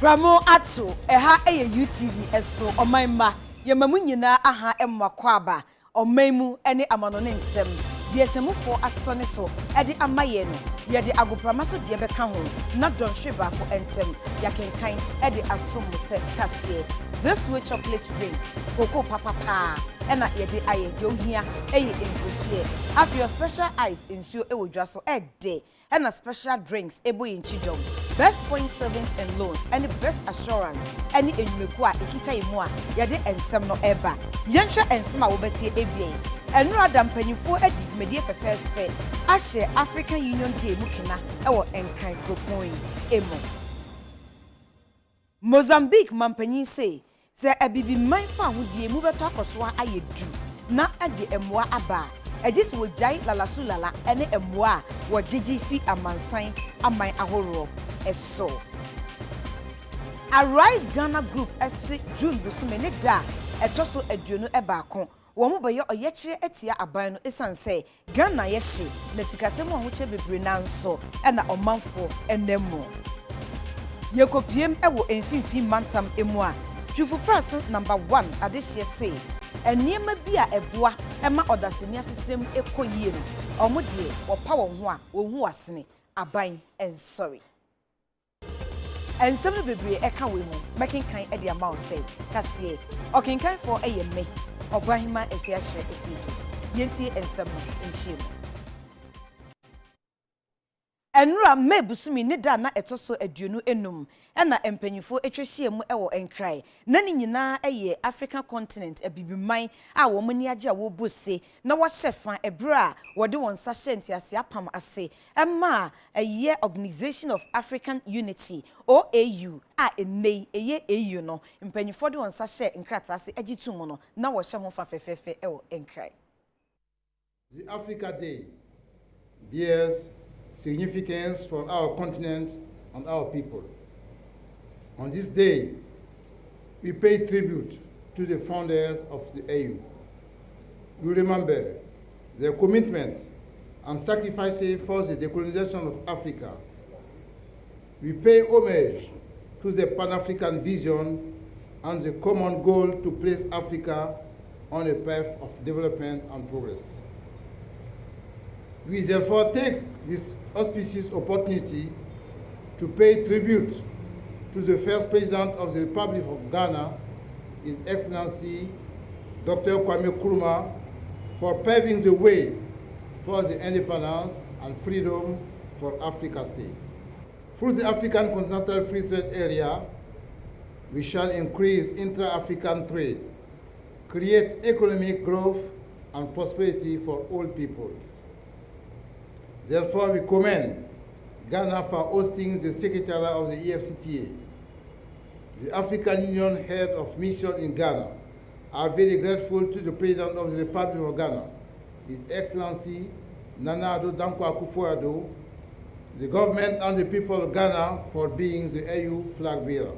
Bramo ato eha eye UTV eso omanma yemamu nyina aha emwakwa aba omanmu ene amanone nsem de esemufo asone so ede amaye no ye de agoprama so de beka ho na don hweba ko entem yakenkan ede asom se kase this with chocolate drink cocoa papa ena ye de aye de ohia eye enso hie Afia special ice ensuo e wodwa so ede and special drinks ebo in chidom best point savings and loans and the best assurance any enyumeku a ekita imu a yade ensem no eba yenhwe ensem a wobeti ebie enu adam panyifo adi medie fefefe ahye African Union Day mukina ewo enkan gropon emo Mozambique mampanyin say se abibi man fa hodie mu beto akoso ayedu na ade emwa aba Ejis will jai lala ene emwa wa jiji fi amansan amai ahoro eso. Arise Ghana Group ese June busume ne da etoso aduonu ebaako wo mo boye oyekire etia aban no esanse Ghana yehye na sikasemu ahoche bebre nanso ena omanfo enemo. Yekopiem ewo emfimfi mantam emu a Twufu Press number 1 adehye say eniema bia eboa ema odasenia sitirem ekoyie no omodie wopa won ho a wohu asene aban sorry ensem bebre eka we mu makinkan e de ama o say kase okinkan for eyeme obahima Afia kire Asiedu yenti ensem enchim enura mebusumi ne da na etoso aduonu enum ena empanyifo etwehie mu ewo enkrai na ni nyina eye African continent abibiman a wo mani age a wo bose na wo hyefa ebra wode won sa hyenti ase apam ase emma eye Organization of African Unity OAU a enei eye AU no empanyifo de won sa hye nkrata ase agitu mu no na wo hye ho fa fefefe ewo enkrai. The Africa Day bears significance for our continent and our people. On this day, we pay tribute to the founders of the AU. We remember their commitment and sacrifices for the decolonization of Africa. We pay homage to the Pan-African vision and the common goal to place Africa on a path of development and progress. We therefore take this auspicious opportunity to pay tribute to the first President of the Republic of Ghana, His Excellency Dr. Kwame Nkrumah, for paving the way for the independence and freedom for Africa states. Through the African Continental Free Trade Area, we shall increase intra-African trade, create economic growth and prosperity for all people. Therefore, we commend Ghana for hosting the Secretary of the EFCTA. The African Union Head of Mission in Ghana are very grateful to the President of the Republic of Ghana, His Excellency Nana Addo Dankwa Akufo-Addo, the government and the people of Ghana for being the AU flag bearer.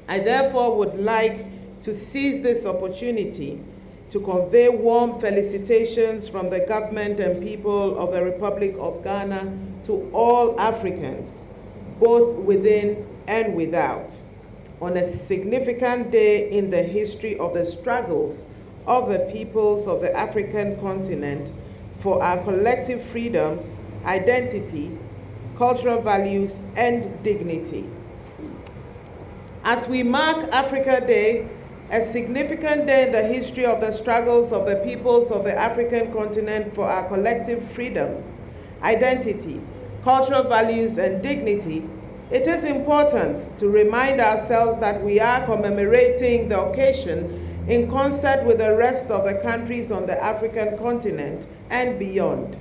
I therefore would like to seize this opportunity to convey warm felicitations from the government and people of the Republic of Ghana to all Africans, both within and without, on a significant day in the history of the struggles of the peoples of the African continent for our collective freedoms, identity, cultural values, and dignity. As we mark Africa Day, a significant day in the history of the struggles of the peoples of the African continent for our collective freedoms, identity, cultural values, and dignity, it is important to remind ourselves that we are commemorating the occasion in concert with the rest of the countries on the African continent and beyond.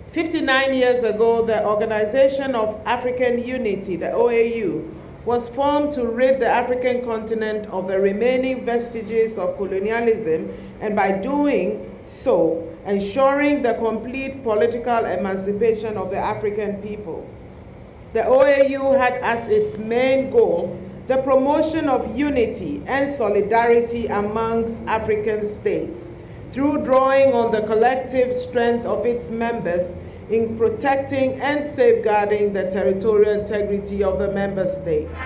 59 years ago, the Organization of African Unity, the OAU, was formed to rid the African continent of the remaining vestiges of colonialism, and by doing so, ensuring the complete political emancipation of the African people. The OAU had as its main goal the promotion of unity and solidarity amongst African states through drawing on the collective strength of its members in protecting and safeguarding the territorial integrity of the member states.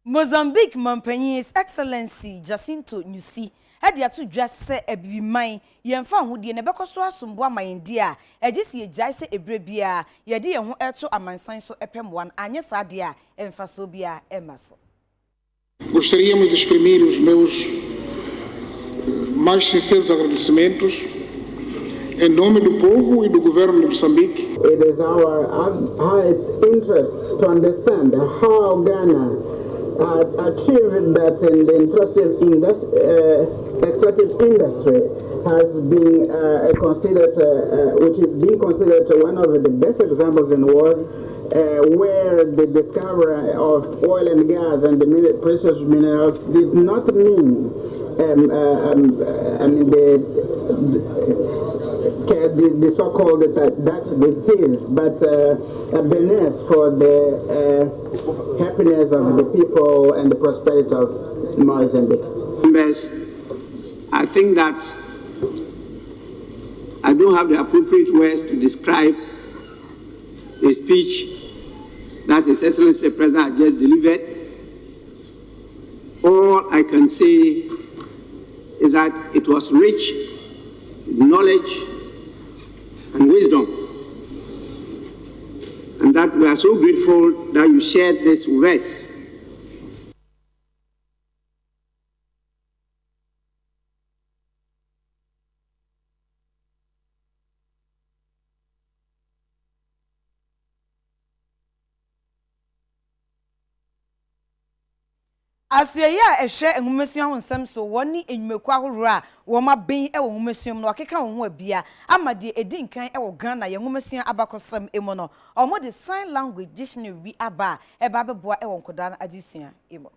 Mozambique Mampanyi His Excellency Jacinto Nyusi had ya to just say a be mine yemfa hudie ne bekoso asombo amayende a egisi ejai se ebrebia ye de ho eto amansan so epem wan anye sade a emfa so bia emaso. Gostaríamos de exprimir os meus mais sinceros agradecimentos em nome do povo e do governo de Moçambique. It is our high interest to understand how Ghana achieved that in the extractive industry has been considered, which is being considered one of the best examples in the world, where the discovery of oil and gas and the precious minerals did not mean the so-called Dutch disease, but a benevolence for the happiness of the people and the prosperity of Mozambique. Members, I think that I don't have the appropriate words to describe the speech that His Excellency the President has just delivered. All I can say is that it was rich with knowledge and wisdom, and that we are so grateful that you shared this with us. Asieya ehwe enhumesuan ho nsem so woni enwumeku ahoro a wo ma ben e wo enhumesuan no akeka wo ho abia amade edi nkan e wo Ghana ye enhumesuan abakosam emo no omo de sign language dictionary aba e ba beboa e wo nkoda na agisua emo.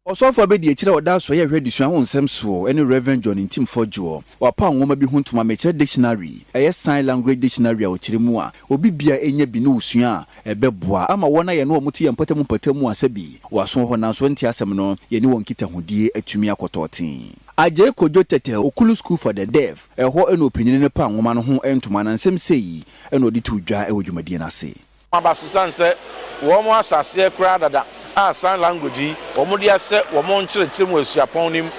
Osofo be de ekire oda so ye hwe disuan ho nsem so ene Reverend John Ntimfojo wapa nwoma bi ho ntoma mekire dictionary eye sign language dictionary a okire mu a obi bia enya bi no usua a ebeboa ama wona ye no omuti ye mpatamu asabi waso ho na so nti asem no ye ni won kita hodie atumi akototen Akyere Kojo Tete Okulu School for the Deaf eho eno opinine ne pa nwoma no ho entoma na nsem sei eno odi tudwa e wodwumadie na se abasusan se wo mo asase kura dada sign language wo dia se wo mo nkyerɛkyerɛ mu asuapɔn nim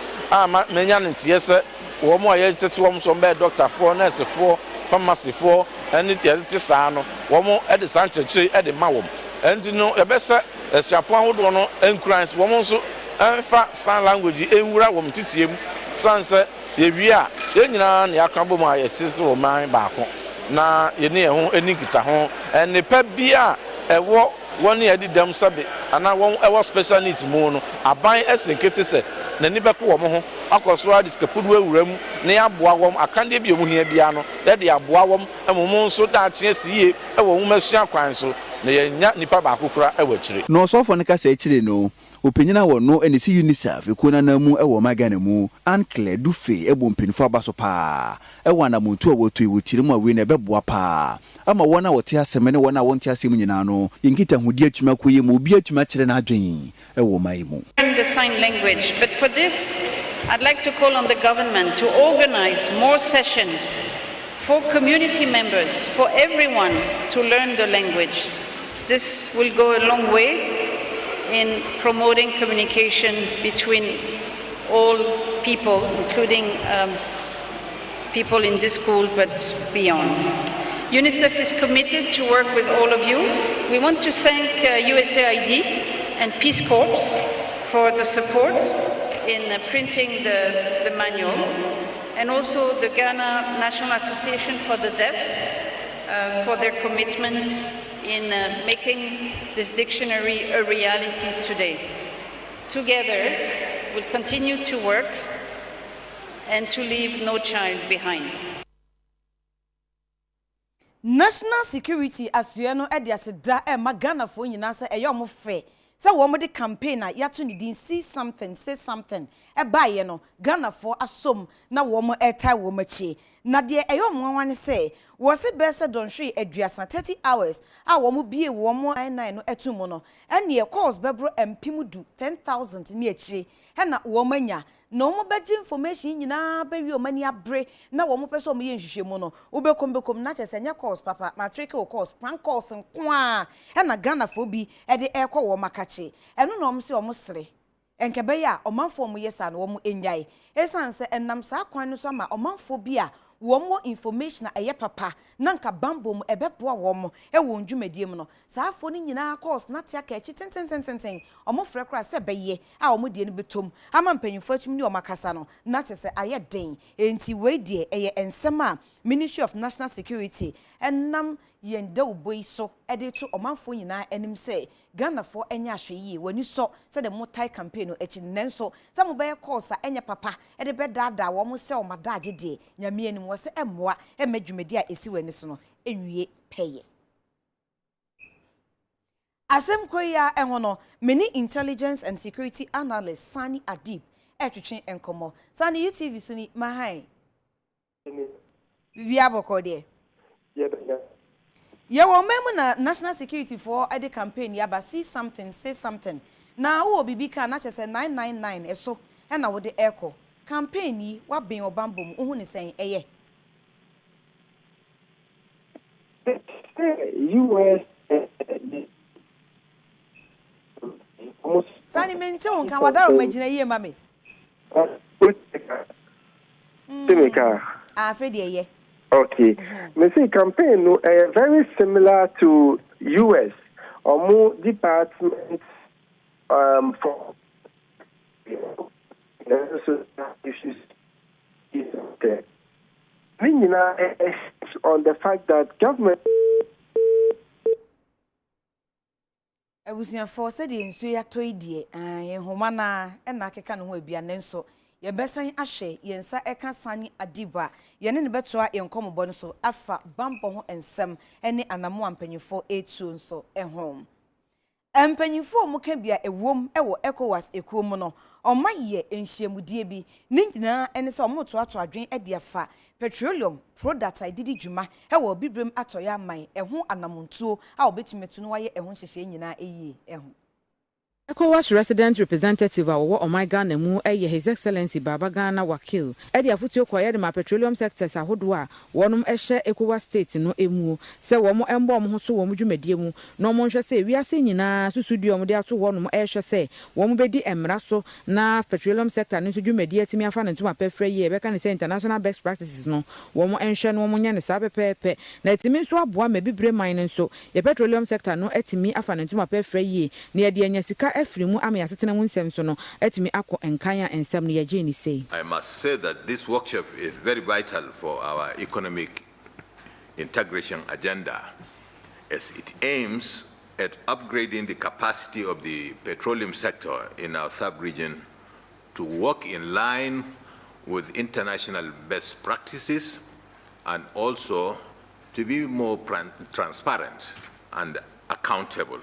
menya ntie se wo mo aye tete wo mo so be doctor for nurse for pharmacy for any tete saa no wo mo e de san kyerɛkyerɛ e de ma wo enti no e be se asuapɔn hodo no encourage wo mo so fa sign language enwura wo mtitiem sanse ye wi a ye nyina na aka bom a ye tese wo man baako na ye ne ho enikita ho ene pa bia ewo woni edi dem sabe ana won ewo special needs mu no aban esenkete se na ni beko wo mo ho akoso a diskapudu awuram na ya boa wom akande bi omuhia bia no de aboa wom emumu nso da akye siye ewo humasua kwan so na ye nya nipa baako kura ewakire no osofo ne ka se akire no openyina wo no enisi UNICEF ekona na mu ewo magana mu Ankle Dufe ebo mpenfo abaso pa ewa na muntu owotu iwotire mu awe na beboa pa ama wona wote aseme ne wona wonte asem nyina no yinkita hudi atuma koye mu obi atuma kire na adwen ewo mai mu the sign language. But for this I'd like to call on the government to organize more sessions for community members, for everyone to learn the language. This will go a long way in promoting communication between all people, including people in this school, but beyond. UNICEF is committed to work with all of you. We want to thank USAID and Peace Corps for the support in printing the manual, and also the Ghana National Association for the Deaf for their commitment in making this dictionary a reality today. Together, we'll continue to work and to leave no child behind. National security asueno ediaseda magana fo nyina se eyomo fe se wo mo de campaign a yato ni din see something say something baye no Ghana for asom na wo mo airtime wo machi na de eyo mwanwane say wo se bese donhwe aduasa 30 hours a wo mo bie wo mo 99 no etumo no ene e course bebro empim du 10,000 ne akire he na wo manya no mo beji information nyina bewi o mani abre na wo mo pese o mo ye nhwehwemu no wo bekom na chese nya course papa matric course prank course nko a he na Ghana fo bi e de ekọ wo makache eno no mo se o mo sere enkebe ya omanfo mo yesa na wo mo enyae esanse enam sa kwan no so ma omanfo bi a womo information eye papa nanka bambom ebeboa womo e wo ndwumadie mu no saafo ni nyina course na tia ka echi tenten omo frekra se beye a omo die no betom ama mpanyimfo atum ni omakasa no na chese aye den enti we die eye ensem a Ministry of National Security enam yenda uboi so ede to omanfo nyina enim se Ghana for enya hweyi wani so se de motai campaign no echi nenso se mo be course a enya papa ede be dada wo mo se o madaje die nyame anim wo se emmoa emadwumadi a esi wani so no enwie peye asem koya ehono many intelligence and security analyst Sani Adib etwetwe enkomo Sani UTV suni mahai wi abokode ye wo memu na national security for ede campaign ya ba see something say something na wo bibi ka na chese 999 eso e na wo de echo campaign yi wa ben obambom ohu ne sen eye US Sani mente won kan wadaro magina ye mame Timika afedi eye okay. Me say campaign no very similar to US or more departments for issues okay. On the fact that government Ebusia for said in so ya toidie homa na na keka no ho abia nenso ye besan ahye yensa eka Sani Adiba ye ne betoa yenkomobo no so afa bambo ho ensem ene anamo ampanyifo etu nso ehom empanyifo mo ka bia ewom ewo ECOWAS ekuom no oma ye enhyiamudie bi ninjina ene se omo to adwen ede afa petroleum product ididi dwuma ewo bibrem atoya man eho anamontuo a obetumetu no waye eho hyehye nyina eyi eho ECOWAS resident representative awo Omega na mu His Excellency Baba Ghana Wakil edi afutuo kwaye de ma petroleum sectors ahodo a wonum ehye ECOWAS state no emu se womo embo omo ho so womo dwumadie mu na omo nhwe se wiase nyina susudi omo de ato wonum ehye se womo bedi emra so na petroleum sector no dwumadie atimi afa ne ntuma pefre ye be kan se international best practices no womo enhwe no womo nya ne sa pepepe na atimi nso aboa ma bibre mine nso ye petroleum sector no atimi afa ne ntuma pefre ye na ye de anya sika Efrimu ame asetena mu nsem so no etimi akọ enkanya ensem no ye ni say. I must say that this workshop is very vital for our economic integration agenda as it aims at upgrading the capacity of the petroleum sector in our sub-region to work in line with international best practices and also to be more transparent and accountable.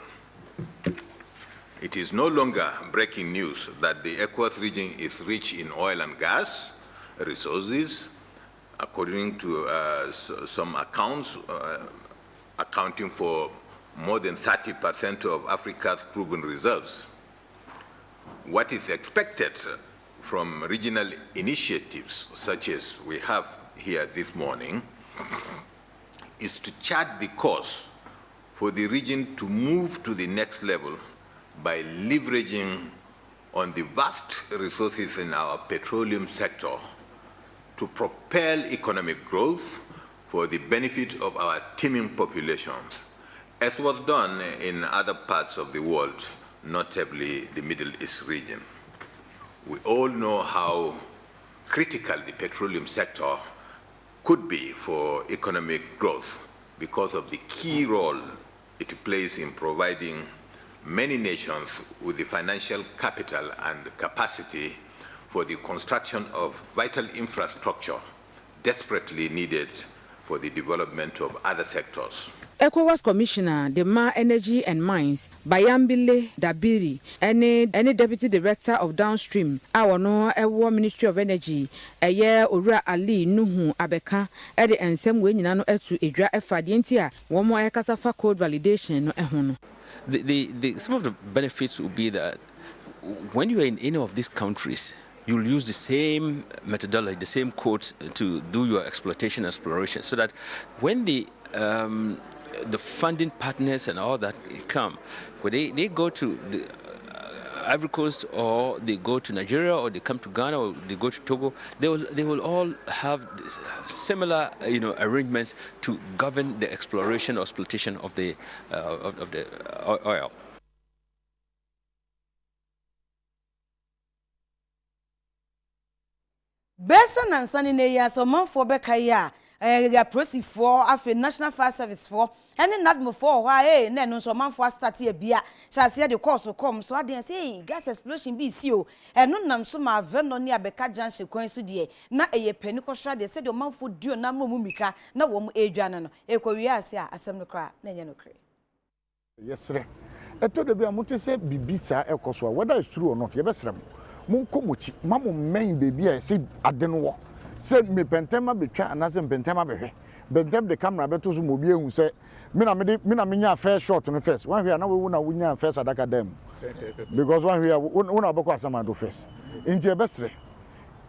It is no longer breaking news that the ECOWAS region is rich in oil and gas resources, according to some accounts, accounting for more than 30% of Africa's proven reserves. What is expected from regional initiatives, such as we have here this morning, is to chart the course for the region to move to the next level by leveraging on the vast resources in our petroleum sector to propel economic growth for the benefit of our teeming populations, as was done in other parts of the world, notably the Middle East region. We all know how critical the petroleum sector could be for economic growth because of the key role it plays in providing many nations with the financial capital and capacity for the construction of vital infrastructure desperately needed for the development of other sectors. ECOWAS Commissioner, the Ma Energy and Mines, Bayambile Dabiri, any Deputy Director of Downstream, our no Ewa Ministry of Energy, Ura Ali Nuhu Abeka, Eddie and Sam Winano Etu Idra Efadientia, one more Ekasafa code validation no ehono. Some of the benefits will be that when you are in any of these countries, you'll use the same methodology, the same codes to do your exploitation and exploration, so that when the funding partners and all that come, when they go to the Ivory Coast, or they go to Nigeria, or they come to Ghana, or they go to Togo, they will all have similar arrangements to govern the exploration or exploitation of the oil. Besa na nsani ne ya so manfo beka ya prosi for Afia National Fire Service for ene nadmo for hwa na no so manfo start e bia chase de course come so aden say gas explosion bi si o eno nam so ma veno ne abeka junction kwan so de na eye pani ko hwa de say de manfo duo na mo mumika na wo mo edwane no ekowi ase a asem no kra na nye no kre yesre eto de bia mutese bibisa ekoso whether it's true or not yebesrem Munko muchi, mamu main baby, I say Adenwo. Said me pentema betray and as in pentema behe. Bentem the camera betos mobile who say, Mina minya fair short on the first. One here now we win first at academ. Because one here one of Boko Sama do first. Into your best.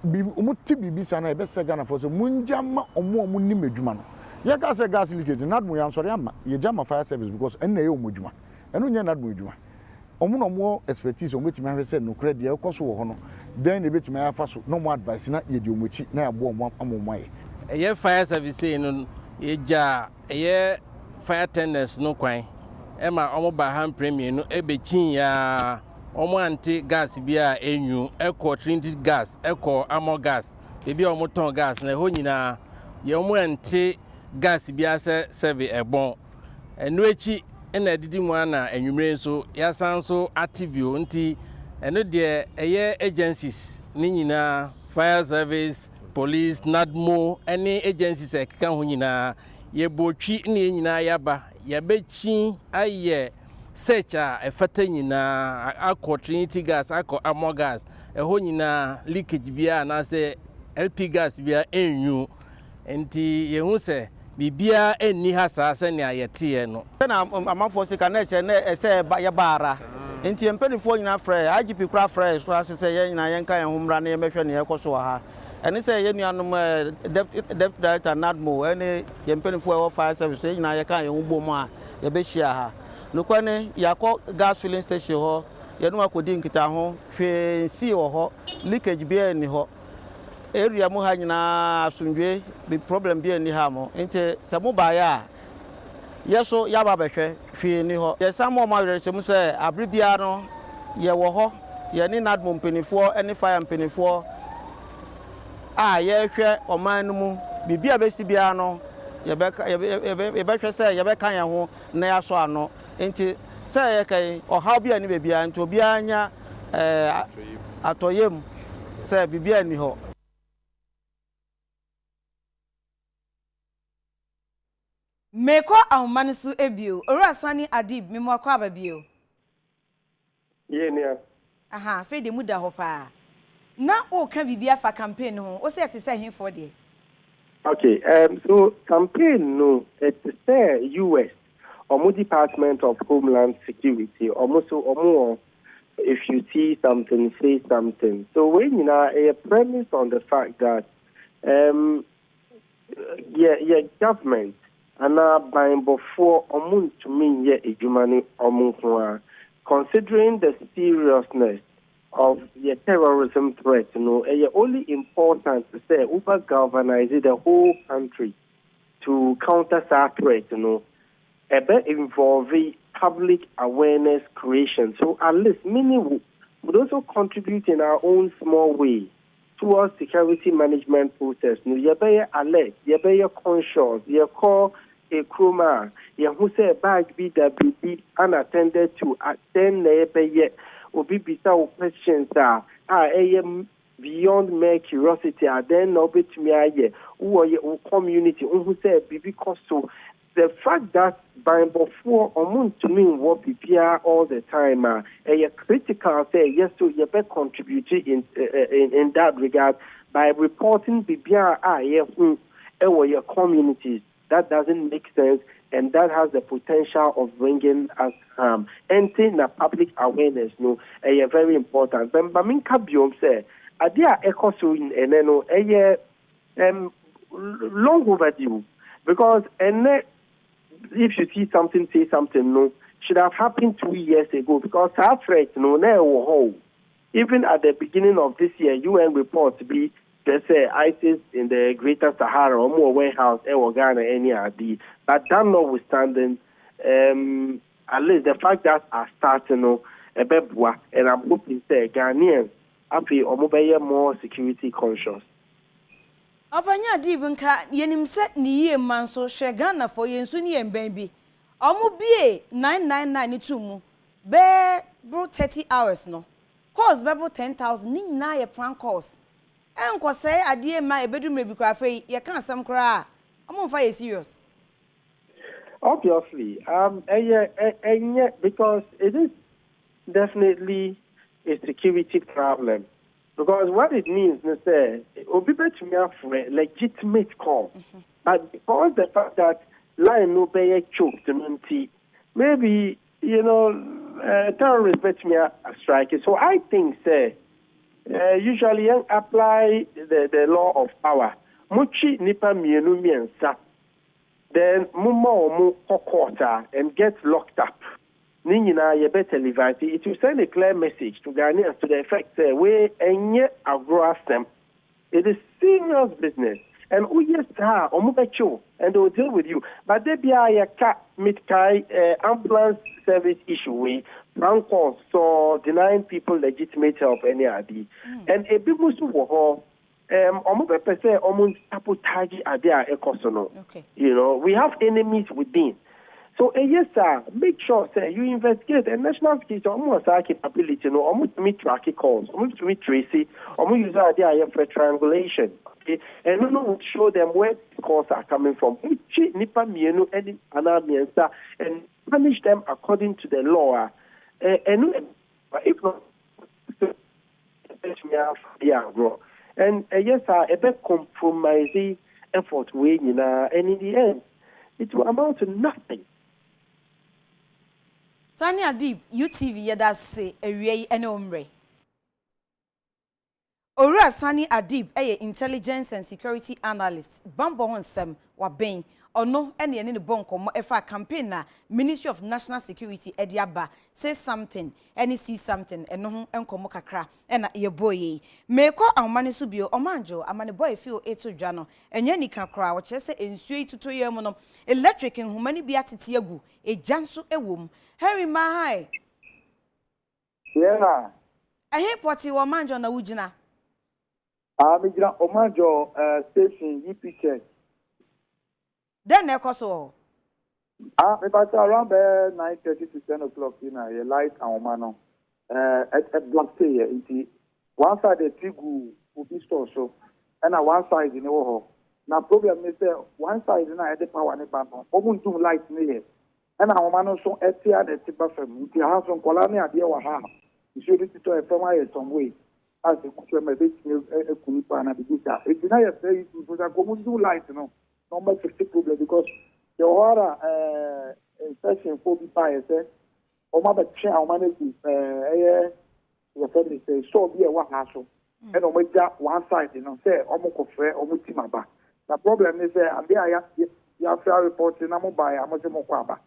Umuti bibisa na best Ghana for so munjama or more muni medumano. Yaka say gas leakage, not my answer, Yajama fire service because NAO mujuma. And when you're not mujuma. Omuno more expertise on which me have said no credit e koso wo hono then e beti me afa so no more advice na ye di omuchi na abo mo amomai e fire service no ye ja e fire tenders no kwan e ma omo ba ham premier no e be chin ya omo anti gas bia enyu e ko trinity gas e ko ammo gas e bia omo ton gas na ho nyina ye omo anti gas bia se serve e bon enu echi ena didi mu ana enwumre nso yasanso atibio nti eno de eye agencies ni nyina fire service police nadmo any agencies ekeka ho nyina ye botwi ne nyina yaba ye bechi aye search a efata nyina akọ trinity gas akọ ammo gas ho nyina leakage bia na se LP gas bia enyu nti ye hu se bibia enni ha saa se ne ayete no na amafo sika na eche na ese ya bara nti empenifo nyina frɛ IGP kura frɛ so asese ye nyina ye nka ye homra na ye mehwɛ ne ye koso ha ene se ye nuanom deputy director nadmo ene ye empenifo e fire service ye nyina ye kan ye hubomu a ye be hia ha nokwa ne yakɔ gas filling station ho ye no akodi nkita ho hwe si wo ho leakage bia ni ho area mu ha nyina asundwe bi problem bia ni ha mo nti se mo ba ya yeso ya ba behwe hwe ni ho ye samo ma yere mu se abribia no ye wo ho ye ni nadmo mpenifo eni fire mpenifo a ye hwe oman no mu bibia be si bia no ye be hwe se ye be kan ye ho na ya so ano nti se ye kai oha bia ni bebia nti obi anya atoyem se bibia ni ho. Meko ahumanisu ebio orasani adib memo akwa ababio ye nia aha fe de muda ho pa na o ka bibia fa campaign ho o se say hin for de okay so campaign no it's the US or Department of Homeland Security almost so if you see something say something so when you know a premise on the fact that government and buying before omun to mean ye ejumani omun considering the seriousness of the terrorism threat, only important to say over galvanize the whole country to counter that threat, a bit involving public awareness creation. So at least many would also contribute in our own small way towards security management process. You be alert, you be conscious, you call a chroma, you who say bag BWB unattended to attend the be yet or be beside questions beyond mere curiosity, and then no bit me aye, who community, who say because so the fact that by before to me what prepare all the time, a critical say yes to you better contribute in that regard by reporting PPR your communities. That doesn't make sense, and that has the potential of bringing us harm. Entering the public awareness, no, very important. But Baminka Biom say, Adia echo so in Eneno, long overdue, because if you see something, say something, no, should have happened 2 years ago, because our threat, no, even at the beginning of this year, UN reports be. They say ISIS in the Greater Sahara or more warehouse, Ghana, any RD. But that notwithstanding, at least the fact that I starting a bebwa, and I'm hoping say Ghanaians happy or more security conscious. Opanya di bunka yenim set ni ye man so she Ghana for yensu ni baby. Omo bie 9992 mu. Be bro 30 hours no. Course be bro 10,000 ni na ye prank course. Enko say adie ma ebedum rebi kwa fe ye kan asem kra am fa ye serious. Obviously because it is definitely a security problem, because what it means is say obi bet me for legitimate call, but because the fact that line no be choked maybe terrorists bet me a strike. So I think say usually apply the law of power. Muchi nipa mienu miensa. Then mumo kokota and get locked up. Nina ye better leave it will send a clear message to Ghanaians to the effect say we enye agro them. It is serious business. And yes, omubecho, and they will deal with you. But they be a ambulance service issue way, bank calls, so denying people legitimate help any ID. And a big musu woho, omube say omun sabotage adea ekosono. We have enemies within. So yes, sir, make sure sir, you investigate and national security almost our capability, almost meet track calls, almost meet Tracy, almost use idea for triangulation. And no would show them where the calls are coming from. And punish them according to the law. And if not, and yes, a bit compromising effort weighing, and in the end, it will amount to nothing. Sani Adib, UTV, yeah, that's say a ray and ombre. Ora Sani Adib, intelligence and security analyst, Bambo Honsem, Wabain, or no, any in the bonko, FA campaign, Ministry of National Security, Ediaba, says something, any see something, and no uncle Mokakra, and your boy. May call our money subio, or manjo, a man boy feel eto jano, and Yanni can cry, which I say in sweet to 2 year mono, electric and humani beatitiagu, a jansu a womb. Harry Mahai. Yeah. I hate what you are manjo na wujina. Mijina Omanjo station UPK. Then they so. About around 9:30 to 10 o'clock in a light and Omano. At Black Say, one side the Tigu Ubi store so, and one side in Oho. Now problem is one side in the power and the Omuntu light near. And our man so Etia the Tipa from the house on Colania, dear Waha. You should be to a family some way. As a Kunipana, it's not a very good light, number 50 problem because the water session 45 said, or mother chair managing your family say, so be a one hassle. And on one side, say, almost fair, almost timaba. The problem is there, and there you have fair reports in Amobai, Amazon Kwaba.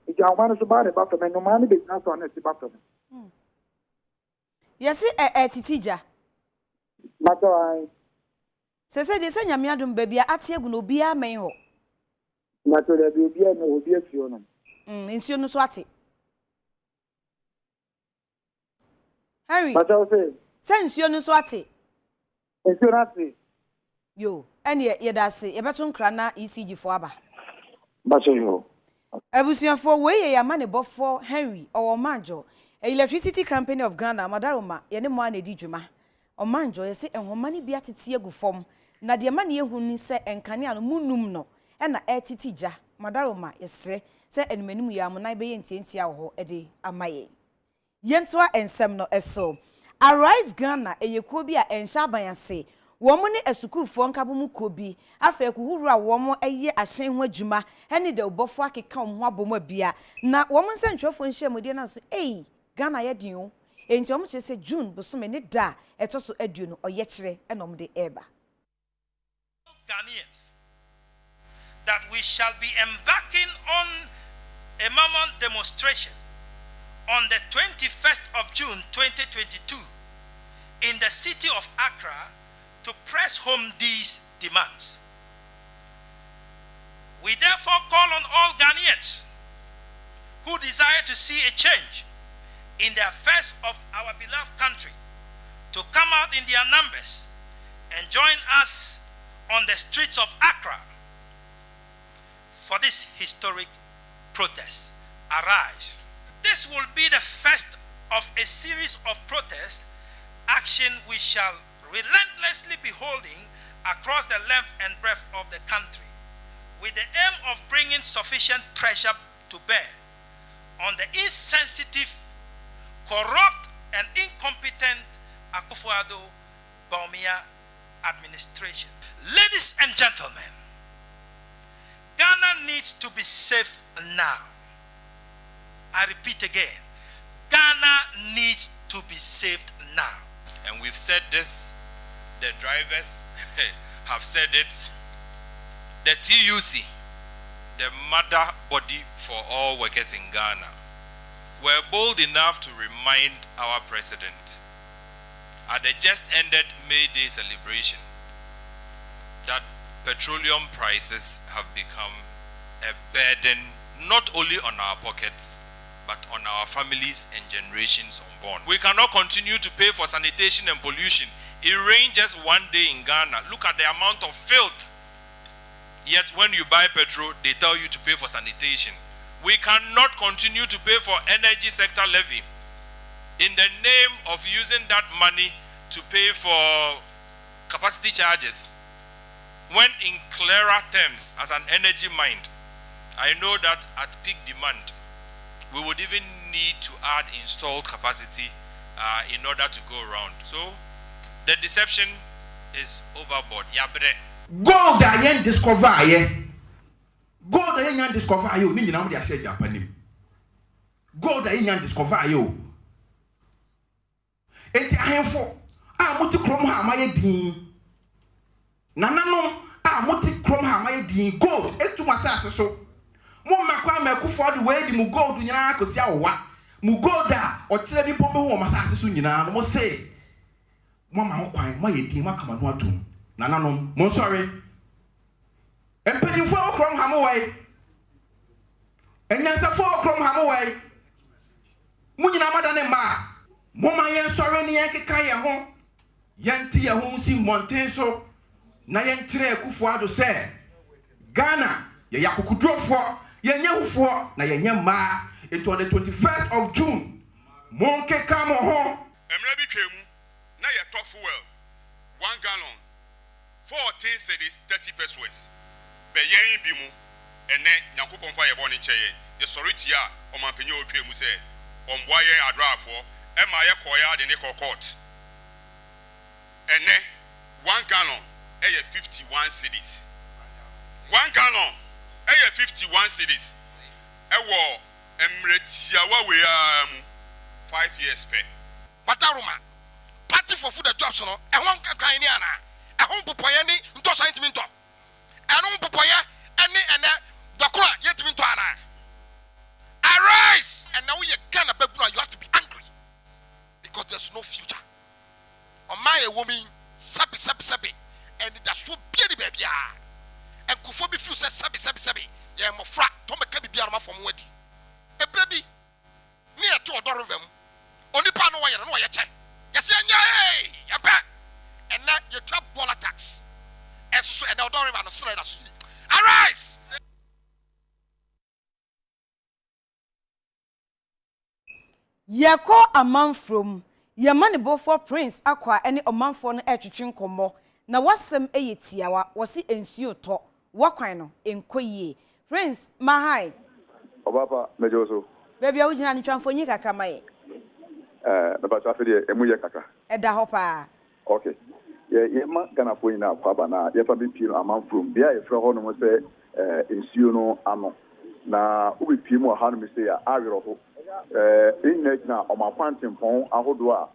If you are one about it, but no money is not on it, but yes, titija. Matter say they say nyamiadum baby Akyere no bia men ho. Matter there be no be afio no. Nsuo no so ate. Harry. Matter say nsuo no so ate. Nsuo no ate. Yo, ene ye da se ye beto nkra na ECG fo aba. Matter yo. Abusuafo we ye yama ne bofo Henry owo manjo. Electricity Company of Ghana Madaroma ye ne mo na di dwuma. omanjo ye se enhoma ne bi atete agu fom na de ma ne yehu ni se enkane ano munum no e na etitija madaroma yesre se enmanim ya mo na be ye ntientia wo ho e de amaye yentoa ensem no eso Arise Ghana eyekuo bi a enhya abanyanse wo mo ne asukufo nkabomu kobi afa ekuhuru a wo mo eye ahyen ho adwuma ene de obofo akeka wo ho abomu bia na wo mo nsentwofo nhyiamudie na so Ghana ye din o enti wo mo che se June bosome ne da etoso aduo no oye kire enom de eba Ghanaians that we shall be embarking on a mammoth demonstration on the 21st of June 2022 in the city of Accra to press home these demands. We therefore call on all Ghanaians who desire to see a change in the affairs of our beloved country to come out in their numbers and join us on the streets of Accra for this historic protest. Arise. This will be the first of a series of protest action we shall relentlessly be holding across the length and breadth of the country with the aim of bringing sufficient pressure to bear on the insensitive, corrupt and incompetent Akufo-Addo Bawumia administration. Ladies and gentlemen, Ghana needs to be safe now. I repeat again, Ghana needs to be saved now. And we've said this, the drivers have said it, the TUC, the mother body for all workers in Ghana, were bold enough to remind our president at the just ended May Day celebration that petroleum prices have become a burden not only on our pockets, but on our families and generations unborn. We cannot continue to pay for sanitation and pollution. It rained just one day in Ghana. Look at the amount of filth. Yet when you buy petrol, they tell you to pay for sanitation. We cannot continue to pay for energy sector levy in the name of using that money to pay for capacity charges, when in clearer terms, as an energy mind, I know that at peak demand, we would even need to add installed capacity in order to go around. So the deception is overboard. Gold that yen discover ye. Gold that yen discover you. Ni nyina mo share Japanim. Gold that yen discover you. Enti ahemfo a moti krom ha maye din. Nananom a moti krom ha maye din. Gold etu asase so. Mo makwa Akufo de we di mu gold nyina akosi awowa. Mu gold a o kire bi pombe ho masase so nyina no mo say. Mo ma ho kwan mo ye din mo akama no atum. Nananom mo sorry. Empanifo okrom ha mo wai. Enyansafo okrom ha mo wai. Mo nyina madane ma. Mo ma yen sorry ni yen keka ye ho. Yen ti ye ho si monten so. Na yen kire Akufo-Addo say Ghana ye yakukudrofo ye nyehufo na ye nyema. It on the 21st of June. Monke kamo ho. Emre bi twemu na ye to fuel 1 gallon 14 cedis 30 pesos. Be yen bi mu ene Nyankopon fa ye boni cheye. Ye sorry tia o mampenye o twemu se omboa yen adrafo e ma ye koya de ne court. Ene 1 gallon e ye 51 cedis. 1 gallon e ye 51 cedis. E wo Emre tiawa we 5 years pay. Mataruma party for food jobs no e ho nkakan ni ana e ho popoye ni nto scientific e no popoye ene dokora yetimi nto ana. Arise and now we Ghana people you have to be angry because there's no future. On my woman sabi and that's what be the baby and Kufo be few sabi yeah mo fra to me ka bibia ma from wadi e brebi ni e to odorovem oni pa no wayere no waye che yes anya ya ba and na you trap ball attacks and so and odorovem no sre da so. Arise. Yeko aman from Yamani bo for Prince Akwa any omanfo no etwetwe nkomo na wasem eyetiawa wasi ensuo to wakwan no enkoyie Prince mahai Obapa mejoso baby a wugina ni twamfonyi kakra maye na ba chafe de emuye kakra eda hopa okay ye ma Ghana fo nyina kwaba na ye fa bi pie no amanfrom bia ye fra ho no mo se ensuo no ano na ubi pie mu ha no me se ya awero ho na omakwantimpon ahodo a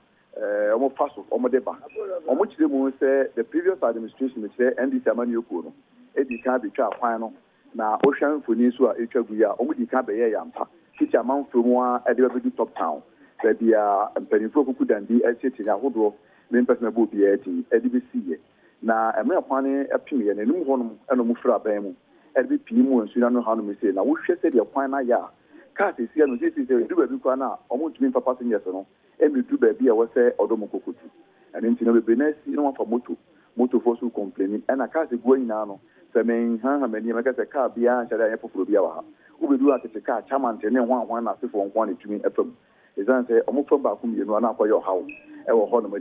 omo paso omo deba omo chire mu se the previous administration che NDC amani okuo no edi ka bi twa kwan no na ohwan foni so a etwa gu ya omo di ka be ye yampa kichi amanfo mu a ede be top town be dia mpanifo kuku dandi echichi ahodo me person bo bi eti edi be siye na eme kwan epim ye nenum ho no eno mu fra ban mu edi pii mu nsu na no ha no me se na wo hwe se de kwan na ya ka se sia no se du ba bi kwa na omo tumi papa passengers no emi du ba bi a wo se odomo kokotu ani nti no be na si no afa moto for so complaining and ka se go nyina no se men ha mani ma ka se ka bia ncha da ya foforo bia wa ha wo be du atete ka chairman te ne hwan na se fo nkwan ne tumi efam ezan se omo fam ba kum ye no na akoyo hawo e wo ho no me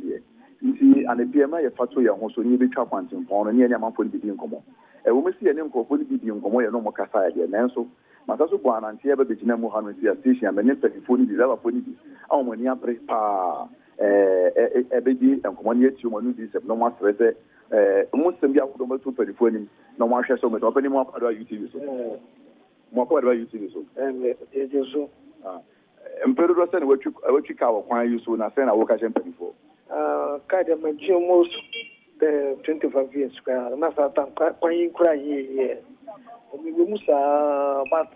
nti ane bia ma ye fato ye ho so ni be twa kwantin pon no ne ne amafo ni bi nkomo e wo mesi ye ne nkofo ni bi nkomo ye no mo kasa ye nanso mataso bo ananti e be begina mu ha no tia station amene telefoni bi laba foni bi awo mo ni apre pa be di nkomo ni eti mo no di se no mo asrese mo sem bi akodo mo to telefoni no mo ahwe so me to pani mo akado YouTube so mo akado YouTube so e jesu empero do se na watwi ka wo kwan yuso na se na wo ka je telefoni kind of my almost 25 years ago. Na satan kwan kura ye. We musa but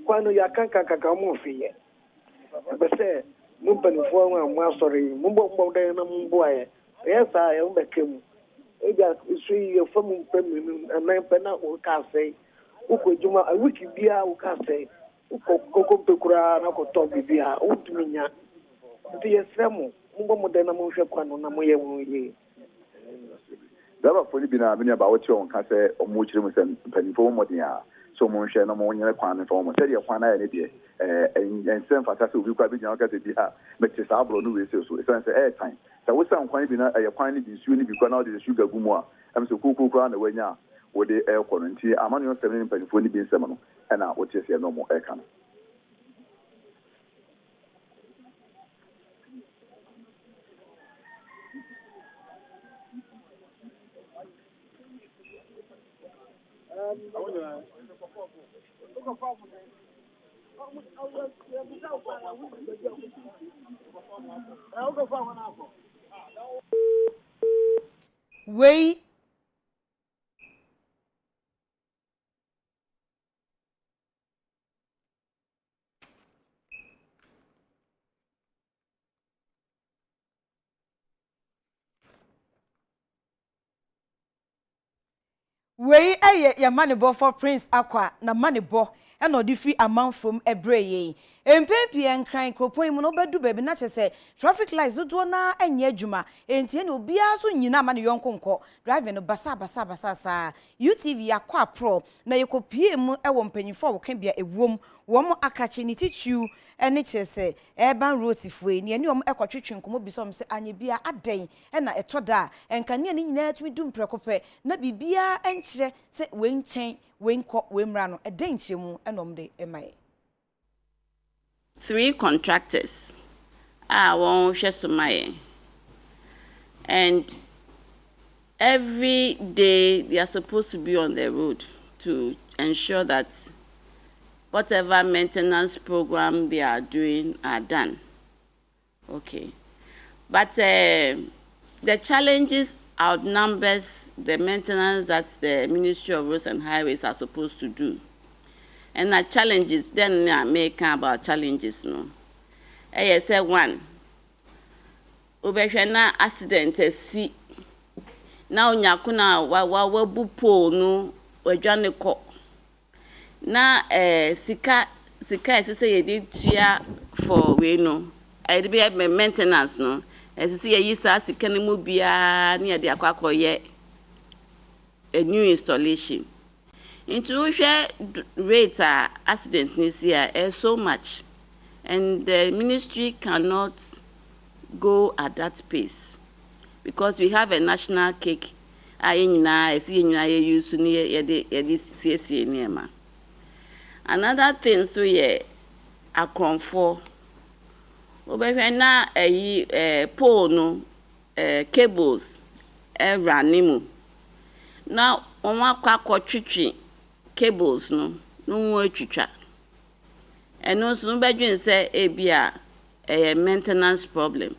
kwano ya kanka mo fiye. Be say mo panifo mo sorry mo dey na mo boye. Yes I am bekem. E ga su ye fam pem na pena o ka say. Uko juma a wiki bia o ka say. Uko pekura na ko to bibia o tuminya. Ndi yesremo mo modern na mo hwe kwano na mo ye wo ye daba foni bi na me ba wote on ka se omo chire mo se panifo mo modern a so mo hwe no mo nyere kwan fo mo se de kwan na ye ne de ensem fata se obi kwa bi nya ka se bi ha me ti sa abro no we se so se se time sa wo san kwan bi na ye kwan ni bi su ni bi kwa na de sugar gu mu a am se kuku na wanya wo de kono nti amanu yo 7 panifo ni bi nsem no e na wote se no mo ka no Wei eye ya manebo for Prince Akwa na manebo e no di fi amanfom ebreye empempi enkran kropon mu no bedu bebi na chese traffic lights do na anya adwuma entie na obia so nyina ma ne yonkonko driver no basa sa UTV akwa pro na yekopie mu e wo mpanyifo wo kan bia ewom wo mo akache ni titu ene chese urban roads fue ni ene wo ekotwetwe nkomo bi so se anya bia aden e na etoda enkane ni nyina tumi dum prekope na bibia enkyere se wenchen wenko wemra no eden kyemu enom de emaye 3 contractors won hwesomaye and every day they are supposed to be on the road to ensure that whatever maintenance program they are doing are done. Okay. But the challenges outnumbers the maintenance that the Ministry of Roads and Highways are supposed to do. And the challenges, then I make about challenges, no. Say one, Ubeshana accident see. Now nyakuna wa bupo no wajane ko. Na sika say you did tia for we no. I be maintenance no. As see ye sa sika ni mu bia na de akwakọ ye a new installation. Into share rate accident this year is so much, and the ministry cannot go at that pace because we have a national cake. Another thing, so yeah, a confor. Obefena pole no cables ranimu. Now on wa twitwi cables no twitwa. And also no bedwin say ebia a maintenance problem.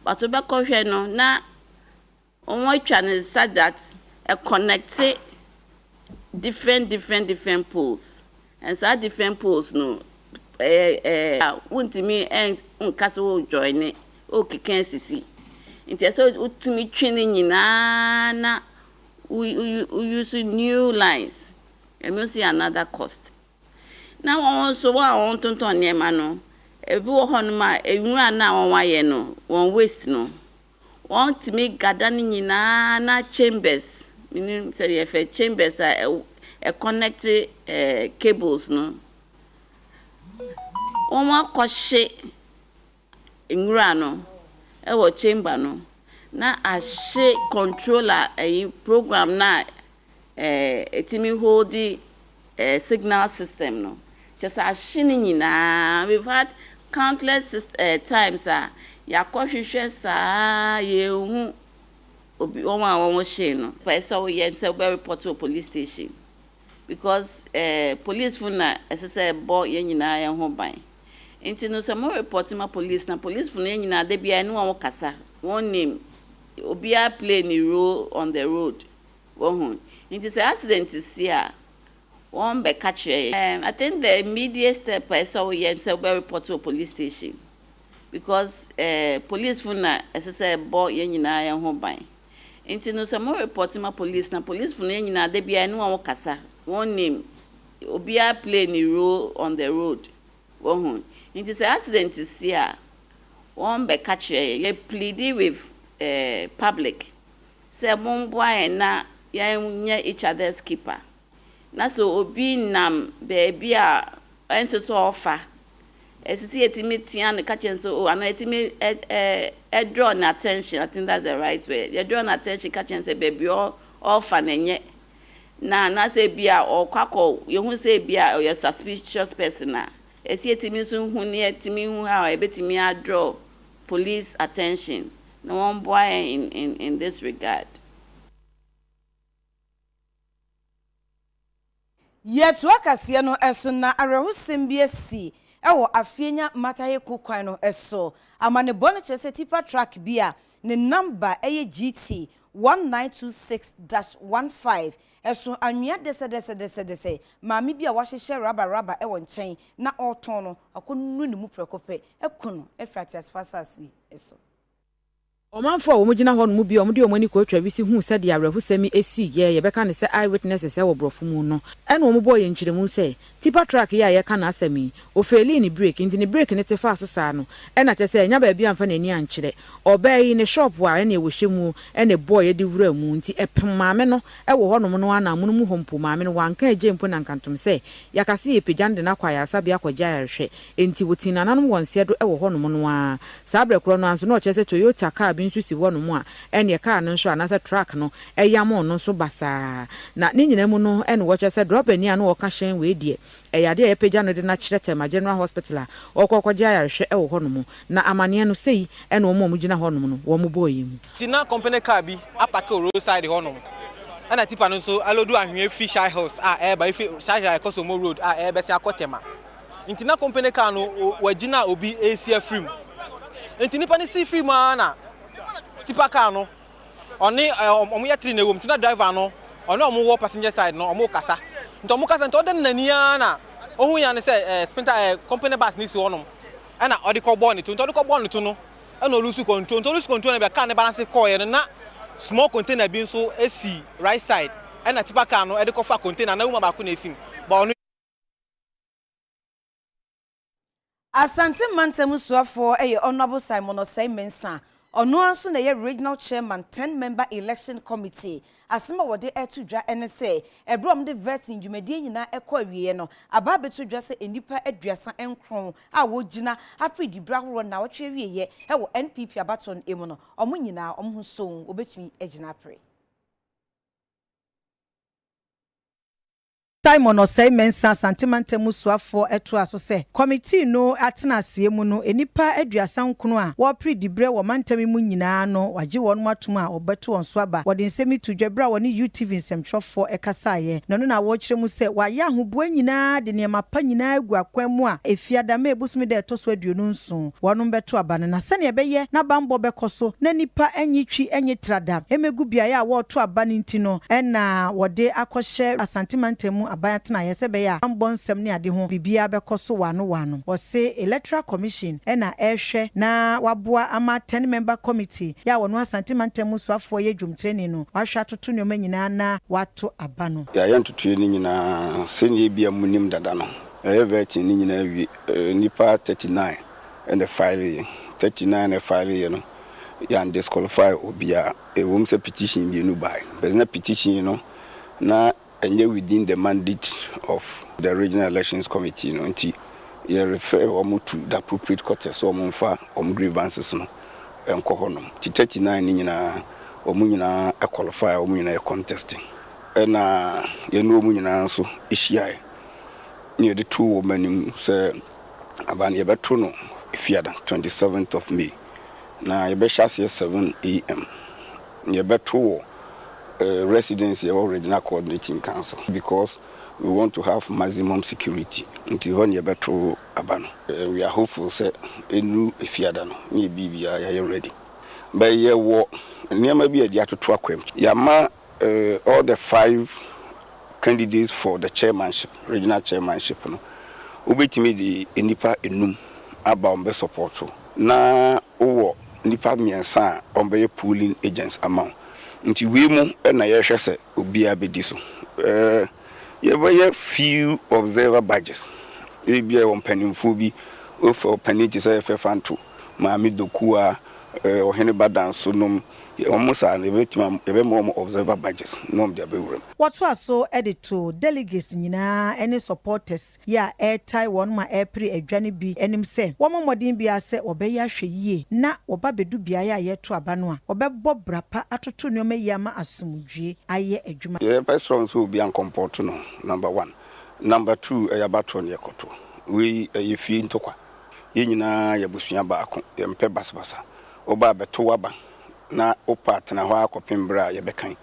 But obekọ no na on wa twa ne said that connect different poles. And so different poles no me and castle join it. Okay, can see. It so to me training na we use new lines. And we see another cost. Now also what I want to turn near mano. If you want my now on why no one waste no. Want to make gardening na chambers. Meaning say if chambers are connected cables no. Oma kwashe ngura no e chamber no na ashe controller program na etimi hold the signal system no just ashe ni nyina. We've had countless times ya kwahwehwe saa ye hu obi won she no so we say we report to police station because police funa say bo ye nyina ye ho ban. Into no some report my police na police for nyina de bia no won kasa one name obia play ni role on the road won into say accident is here one be catch I think the immediate step I saw we say we report to police station because police for na say boy ye nyina ye ho ban. Into no some report my police na police for nyina de bia no won kasa one name obia play ni role on the road won. It is an accident is here. One be catch you pleading with public. Say bon boy na ya each other's keeper. Na so obi nam baby enso so offer. Esisi etimi and catch and so and etimi draw an attention. I think that's the right way. You draw an attention catch and say baby offer nenye. Na say bia or kwako you who say bia or your suspicious person na. Etimi so hu ne etimi hu how ebetimi draw police attention. No one boy in this regard. Yet wakasiye no eso na arehusem bi asi ewo afienya mataye kukwan no eso amane bone chese tipa track bia ne number eye GT 1926-15 eso anwia dese maami bia wahehye raba ewo nchen na oton no akonu ne mu prekope ekunu efrati asfasasi eso Omanfo wo mugina ho no mu bi omde omani ko atwa bi si hu se de abrehusemi esi ye beka ne se eyewitnesses e wo brofo mu no ene wo boy nkyiremu se tipa track ya ye kana asemi o feli ni break ndi ni break ne tefa so sa no ena che se nya ba bia mfa nani ankyire obai ne shop wa ene wo hyemu ene boy de wura mu nti epem maame no e wo ho no no ana mu mu hompo maame no wanka ejempo na nkantom se yakase ye pejande na kwa ya sabe akwaja ya hwe enti wotina nanom wonse do e wo ho no no a sabre kro no anso no che se Toyota car nsu si wono mu a ene car no nso anasa track no eyamo no nso basa na ne nyina mu no ene wo che se drop ani anu wo ka hyen we die eyade e pagya no de na kyerete ma general hospital a okokogya yarehwe e wo ho no mu na amane no sei ene wo mu gina ho no mu wo mu boyi mu tina company car bi apake roadside ho no ana tipa no nso alodu ahwe Fisher Hills a e ba ifi Shire Kosomo road a e be se akotema ntina company car no wagina obi AC free mu ntini pa ni si free ma na tipa car no oni omo ya tri na wo mtina driver no oni omo wo passenger side no omo kasa nto omo kasa nto den nani na ohun ya ne se sprinter company bus ni si wonom ana odi ko ball ni to nto odi ko ball ni to no ana lose control nto lose control na be car ne balance coil na small container bi nso esi right side ana tipa car no edi ko fa container na uma ba ko na esim ba ono Asante mantem suafo eye honorable Simon Oseimensa Ono anso na ye regional chairman 10-member election committee. Asema wode etudwa ene se ebrom de vetting dwumadie nyina ekọ awie no aba betudwa se enipa aduasa enkron a wogina apridi brahoro na wotwe wieye ewo NPP abaton emu no omo nyina omho so obetumi agina apre. Simon Osei Mensa Santimantemu Suafo eto aso se committee no atena asiemu no enipa aduasa nkono a wo predibre wo mantami mu nyina no waje won matom a obeto won so aba wode nsemi tudwabra woni UTV nsemtwofo ekasaye no na wo kire mu se waye ahoboa nyina de niema pa nyina agu akwan mu a efiadama ebusumi de eto so aduonu nso wono beto aba na sane ebeye na bambo bekoso na nipa anyitwi enyitrada emegu biaye a wo to aba ntino na wode akohye Asantimantemu abayatena yesebe ya ambonsem ne ade ho bibia bekoso wano wose electoral commission na ehwe na waboa ama 10-member committee ya wono Asantimantemu Suafo ye dwumtreni no wahwa atoto ne omanyina na wato abano ya yantutu ni nyina senie bia munim dada no everything ni nyina wi nipa 39 and the file 39 and the file no ya disqualify obia ewom se petition bi no bai but na petition no na and within the mandate of the regional elections committee, no, you refer to the appropriate court, so monfa grievances no, and cohonum. 39 inina omunina a qualify omunina a contesting. And you know munina so ishia near the 2 women say Abani Batuno, Fiada, 27th of May. Now you bet 7 a.m. You bet 2 residency or regional coordinating council because we want to have maximum security until when you better abano. We are hopeful say enu Afiada no ni bibia ya ready. But ye wo near maybe a dia to twakwem. Yama all the 5 candidates for the chairmanship, regional chairmanship no. Ubetimi di enipa enum aba ombe support na owo nipa miensa ombe pooling agents amount. Nti wemu na yehwe se obia bedi so ye few observer badges e bia won panimfo bi ofo paniti say fefanto maami dokua ohene badanso nom almost an ebe more observer badges nom dia bewrem what was so edito delegates nyina any supporters ya airtie one ma april adwane bi enim se wo modin bia se obeya hweyie na oba bedu bia ya yeto aba no a obebbo brapa atoto nyoma yama asumdwe aye adwuma yeah best from so be an comport no number 1 number 2 ayabato ne ekoto we yefi ntokwa ye nyina yabusua baako yempe basbasa oba beto waba na opatna ho akopembra ye bekan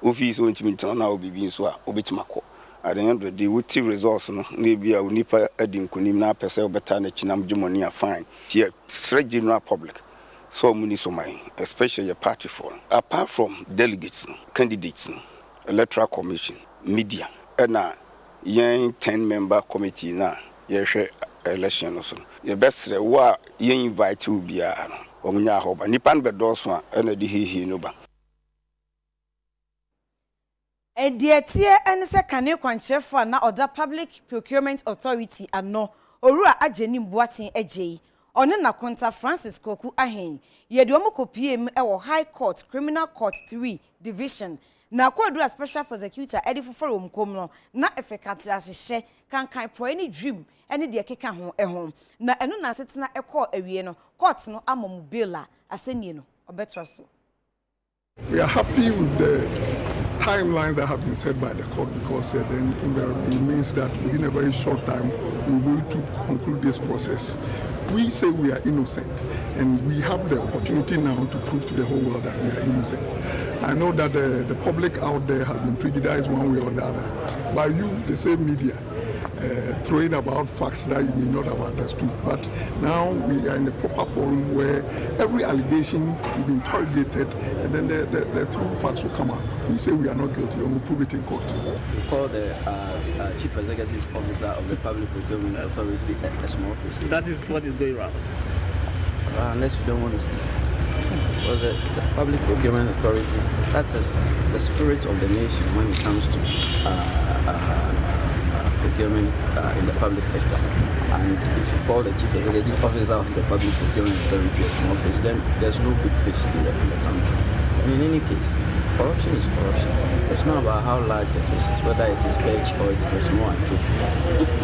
office on timitana na obibi nso a obetimako at the end of the day wuti results no na bia unipa adinkunim na pese obeta na chinam jumoni a fine here straight general public so muni so my especially a party for apart from delegates candidates electoral commission media na yen 10-member committee na yehwe election so ye best wa yen invite ubia no omunya hoba nipan be doso a na di hihi no ba Edietie ense kane kwanchefo na oda Public Procurement Authority ano orua ageni mboaten agei one na konta Francis Koku ahen yede omukopiem ewo High Court Criminal Court 3 Division na kwadua Special Prosecutor edifoforo omkom no na efekate asehye kankan pro any dream ene de keka ho ehom na eno na setena ekọ awie no court no amom baila asenie no obetwa so. We are happy with the timeline that have been set by the court because then it means that within a very short time we will to conclude this process. We say we are innocent and we have the opportunity now to prove to the whole world that we are innocent. I know that the public out there has been prejudiced one way or the other by you, the same media, throwing about facts that you may not have understood. But now we are in a proper forum where every allegation will be interrogated and then the true facts will come out. We say we are not guilty and we'll prove it in court. We call the Chief Executive Officer of the Public Procurement Authority a small fish. That is what is going around. Unless you don't want to see it. So the Public Procurement Authority, that is the spirit of the nation when it comes to procurement in the public sector. And if you call the chief executive officer of the Public Procurement Authority a small fish, then there's no big fish in the country. And in any case, corruption is corruption. It's not about how large the fish is, whether it is perch or it is a small anchovy.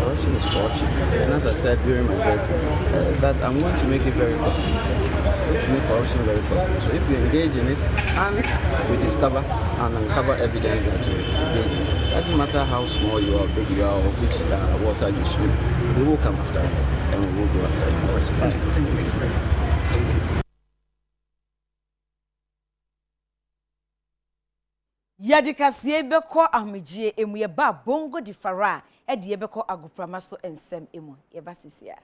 Corruption is corruption. And as I said during my vetting, that I'm going to make it very positive. To make corruption very positive. So if we engage in it and we discover and uncover evidence that you engage in, it doesn't matter how small you are, big you are, or which water you swim, we will come after you and we will go after you in prosecution. Thank you, Mr. President. Yadikasie beko ahmejie emu ye ba bongo di fara e de beko agoprama so ensem emu ye ba sisia.